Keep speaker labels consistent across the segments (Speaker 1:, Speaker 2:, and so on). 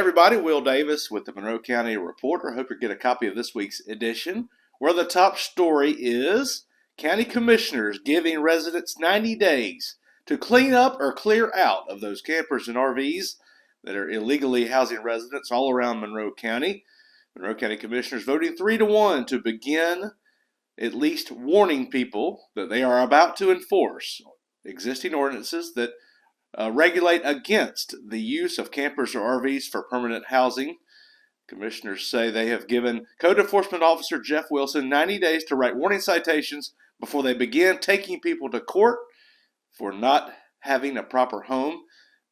Speaker 1: everybody, Will Davis with the Monroe County Reporter. Hope you get a copy of this week's edition, where the top story is county commissioners giving residents 90 days to clean up or clear out of those campers and RVs that are illegally housing residents all around Monroe County. Monroe County commissioners voting 3-1 to begin at least warning people that they are about to enforce existing ordinances that regulate against the use of campers or RVs for permanent housing. Commissioners say they have given Code Enforcement Officer Jeff Wilson 90 days to write warning citations before they begin taking people to court for not having a proper home.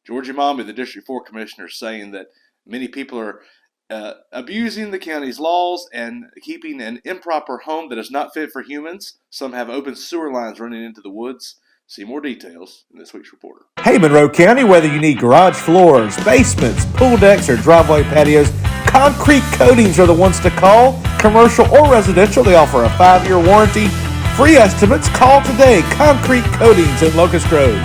Speaker 1: Georgia Mommy, the District 4 Commissioner, saying that many people are abusing the county's laws and keeping an improper home that is not fit for humans. Some have open sewer lines running into the woods. See more details in this week's Reporter.
Speaker 2: Hey, Monroe County, whether you need garage floors, basements, pool decks, or driveway patios, Concrete Coatings are the ones to call. Commercial or residential, they offer a 5-year warranty. Free estimates, call today. Concrete Coatings in Locust Grove.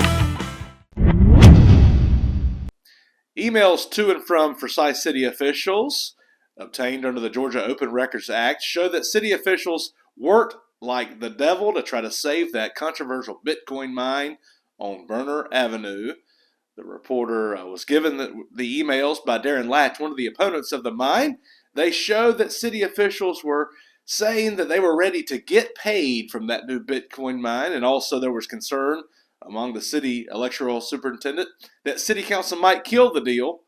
Speaker 1: Emails to and from Forsythia City officials obtained under the Georgia Open Records Act show that city officials worked like the devil to try to save that controversial Bitcoin mine on Burner Avenue. The reporter was given the emails by Darren Latch, one of the opponents of the mine. They show that city officials were saying that they were ready to get paid from that new Bitcoin mine, and also there was concern among the city electoral superintendent that city council might kill the deal.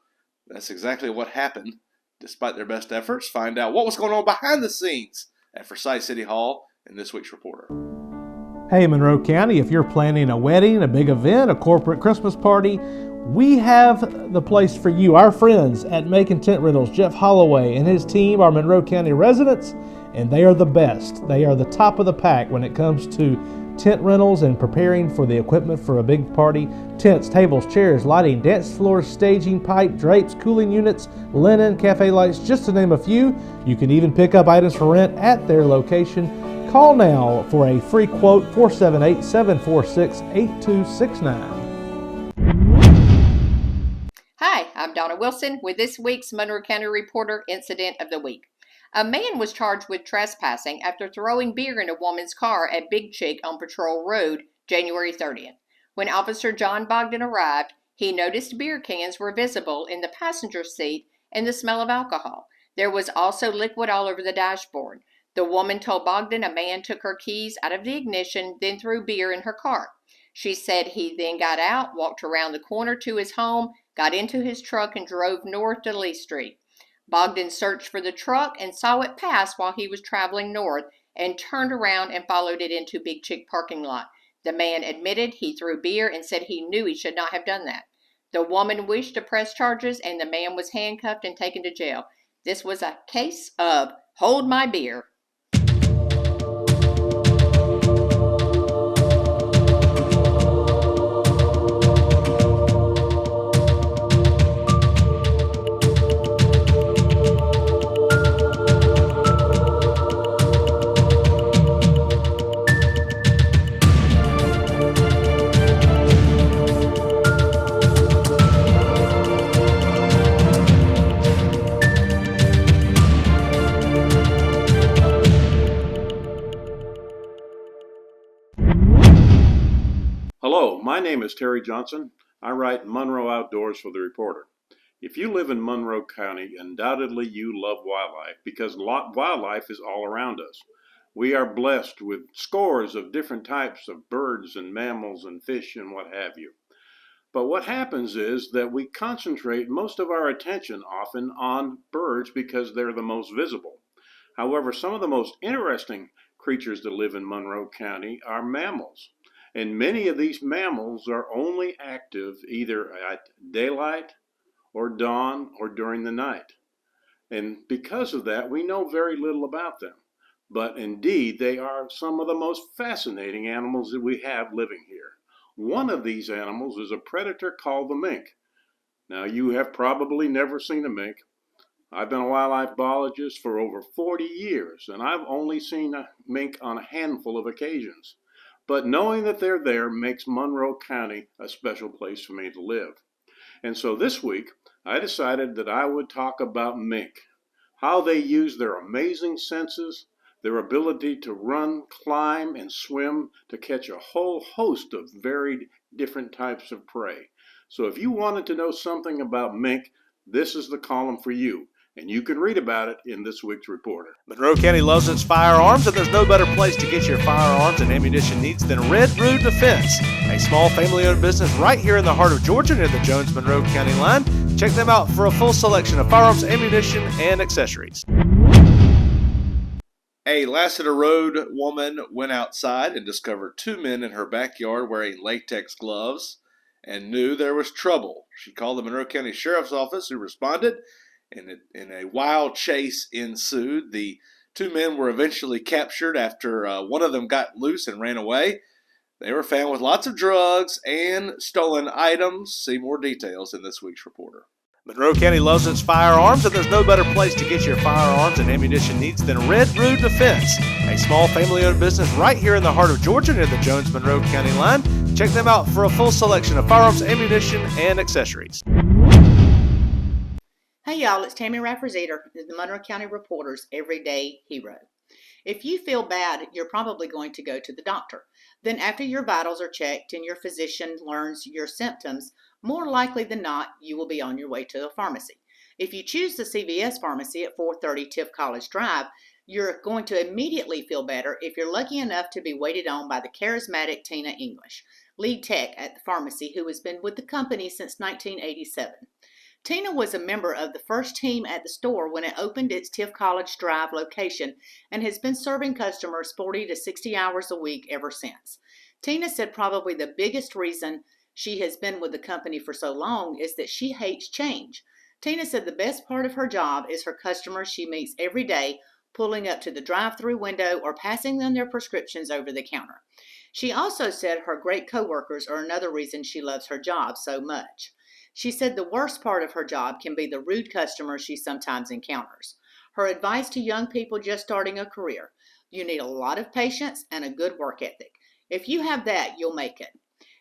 Speaker 1: That's exactly what happened, despite their best efforts. Find out what was going on behind the scenes at Forsythia City Hall in this week's Reporter.
Speaker 3: Hey, Monroe County, if you're planning a wedding, a big event, a corporate Christmas party, we have the place for you. Our friends at Mink and Tent Rentals, Jeff Holloway and his team are Monroe County residents, and they are the best. They are the top of the pack when it comes to tent rentals and preparing for the equipment for a big party. Tents, tables, chairs, lighting, dance floors, staging, pipe, drapes, cooling units, linen, cafe lights, just to name a few. You can even pick up items for rent at their location. Call now for a free quote, 478-746-8269.
Speaker 4: Hi, I'm Donna Wilson with this week's Monroe County Reporter Incident of the Week. A man was charged with trespassing after throwing beer in a woman's car at Big Chick on Patrol Road, January 30th. When Officer John Bogdan arrived, he noticed beer cans were visible in the passenger seat and the smell of alcohol. There was also liquid all over the dashboard. The woman told Bogdan a man took her keys out of the ignition, then threw beer in her car. She said he then got out, walked around the corner to his home, got into his truck, and drove north to Lee Street. Bogdan searched for the truck and saw it pass while he was traveling north and turned around and followed it into Big Chick parking lot. The man admitted he threw beer and said he knew he should not have done that. The woman wished to press charges and the man was handcuffed and taken to jail. This was a case of hold my beer.
Speaker 5: Hello, my name is Terry Johnson. I write Monroe Outdoors for the Reporter. If you live in Monroe County, undoubtedly you love wildlife because wildlife is all around us. We are blessed with scores of different types of birds and mammals and fish and what have you. But what happens is that we concentrate most of our attention often on birds because they're the most visible. However, some of the most interesting creatures that live in Monroe County are mammals. And many of these mammals are only active either at daylight or dawn or during the night. And because of that, we know very little about them. But indeed, they are some of the most fascinating animals that we have living here. One of these animals is a predator called the mink. Now, you have probably never seen a mink. I've been a wildlife biologist for over 40 years, and I've only seen a mink on a handful of occasions. But knowing that they're there makes Monroe County a special place for me to live. And so this week, I decided that I would talk about mink, how they use their amazing senses, their ability to run, climb, and swim to catch a whole host of varied different types of prey. So if you wanted to know something about mink, this is the column for you, and you can read about it in this week's Reporter.
Speaker 2: Monroe County loves its firearms, and there's no better place to get your firearms and ammunition needs than Red Root Defense, a small family-owned business right here in the heart of Georgia near the Jones-Monroe County line. Check them out for a full selection of firearms, ammunition, and accessories.
Speaker 1: A Lassiter Road woman went outside and discovered two men in her backyard wearing latex gloves and knew there was trouble. She called the Monroe County Sheriff's Office, who responded, and a wild chase ensued. The two men were eventually captured after one of them got loose and ran away. They were found with lots of drugs and stolen items. See more details in this week's Reporter.
Speaker 2: Monroe County loves its firearms, and there's no better place to get your firearms and ammunition needs than Red Root Defense, a small family-owned business right here in the heart of Georgia near the Jones-Monroe County line. Check them out for a full selection of firearms, ammunition, and accessories.
Speaker 6: Hey y'all, it's Tammy Raffers-Eater, the Monroe County Reporter's Everyday Hero. If you feel bad, you're probably going to go to the doctor. Then after your vitals are checked and your physician learns your symptoms, more likely than not, you will be on your way to a pharmacy. If you choose the CVS pharmacy at 430 Tiff College Drive, you're going to immediately feel better if you're lucky enough to be waited on by the charismatic Tina English, lead tech at the pharmacy, who has been with the company since 1987. Tina was a member of the first team at the store when it opened its Tiff College Drive location and has been serving customers 40 to 60 hours a week ever since. Tina said probably the biggest reason she has been with the company for so long is that she hates change. Tina said the best part of her job is her customers she meets every day, pulling up to the drive-through window or passing them their prescriptions over the counter. She also said her great coworkers are another reason she loves her job so much. She said the worst part of her job can be the rude customers she sometimes encounters. Her advice to young people just starting a career: you need a lot of patience and a good work ethic. If you have that, you'll make it.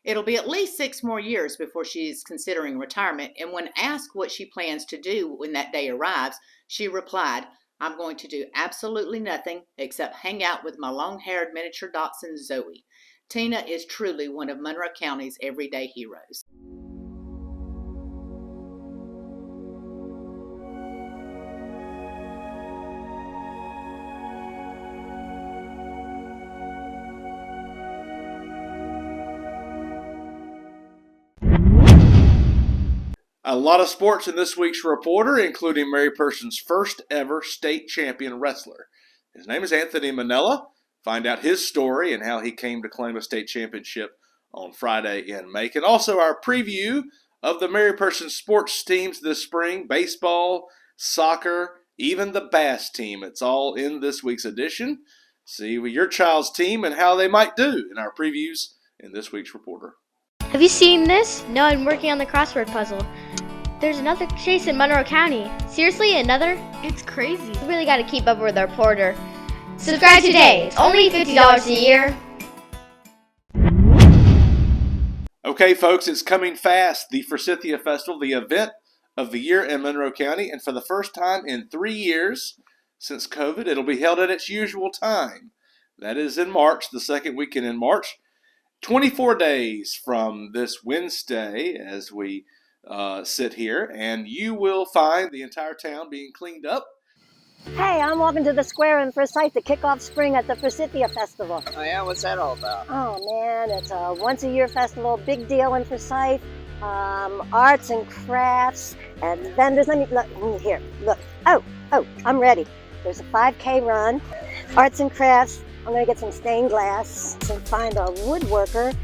Speaker 6: It'll be at least 6 more years before she is considering retirement, and when asked what she plans to do when that day arrives, she replied, "I'm going to do absolutely nothing except hang out with my long-haired miniature dachshund Zoe." Tina is truly one of Monroe County's everyday heroes.
Speaker 1: A lot of sports in this week's Reporter, including Mary Person's first ever state champion wrestler. His name is Anthony Manella. Find out his story and how he came to claim a state championship on Friday in Macon. Also, our preview of the Mary Person sports teams this spring: baseball, soccer, even the bass team. It's all in this week's edition. See your child's team and how they might do in our previews in this week's Reporter.
Speaker 7: Have you seen this? No, I'm working on the crossword puzzle. There's another chase in Monroe County. Seriously, another?
Speaker 8: It's crazy.
Speaker 7: We really got to keep up with our Reporter. Subscribe today. It's only $50 a year.
Speaker 1: Okay, folks, it's coming fast. The Forsythia Festival, the event of the year in Monroe County, and for the first time in 3 years since COVID, it'll be held at its usual time. That is in March, the second weekend in March. 24 days from this Wednesday as we sit here, and you will find the entire town being cleaned up.
Speaker 9: Hey, I'm walking to the square in Forsyth to kick off spring at the Forsythia Festival.
Speaker 10: Oh yeah, what's that all about?
Speaker 9: Oh man, it's a once-a-year festival, big deal in Forsyth. Arts and crafts and vendors. Let me look here. Look. Oh, I'm ready. There's a 5K run, arts and crafts. I'm gonna get some stained glass and find a woodworker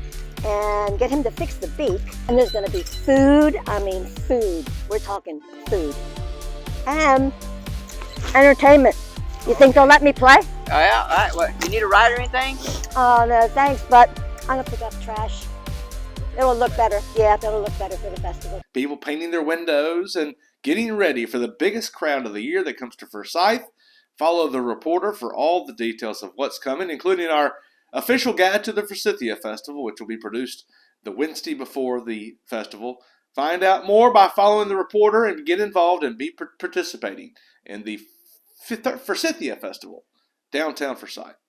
Speaker 9: and get him to fix the beak. And there's gonna be food. I mean food. We're talking food. And entertainment. You think they'll let me play?
Speaker 10: Oh yeah, all right. What, you need a ride or anything?
Speaker 9: Oh no, thanks, but I'm gonna pick up trash. It'll look better. Yeah, it'll look better for the festival.
Speaker 1: People painting their windows and getting ready for the biggest crowd of the year that comes to Forsyth. Follow the Reporter for all the details of what's coming, including our official guide to the Forsythia Festival, which will be produced the Wednesday before the festival. Find out more by following the reporter and get involved and be participating in the Forsythia Festival, downtown Forsyth.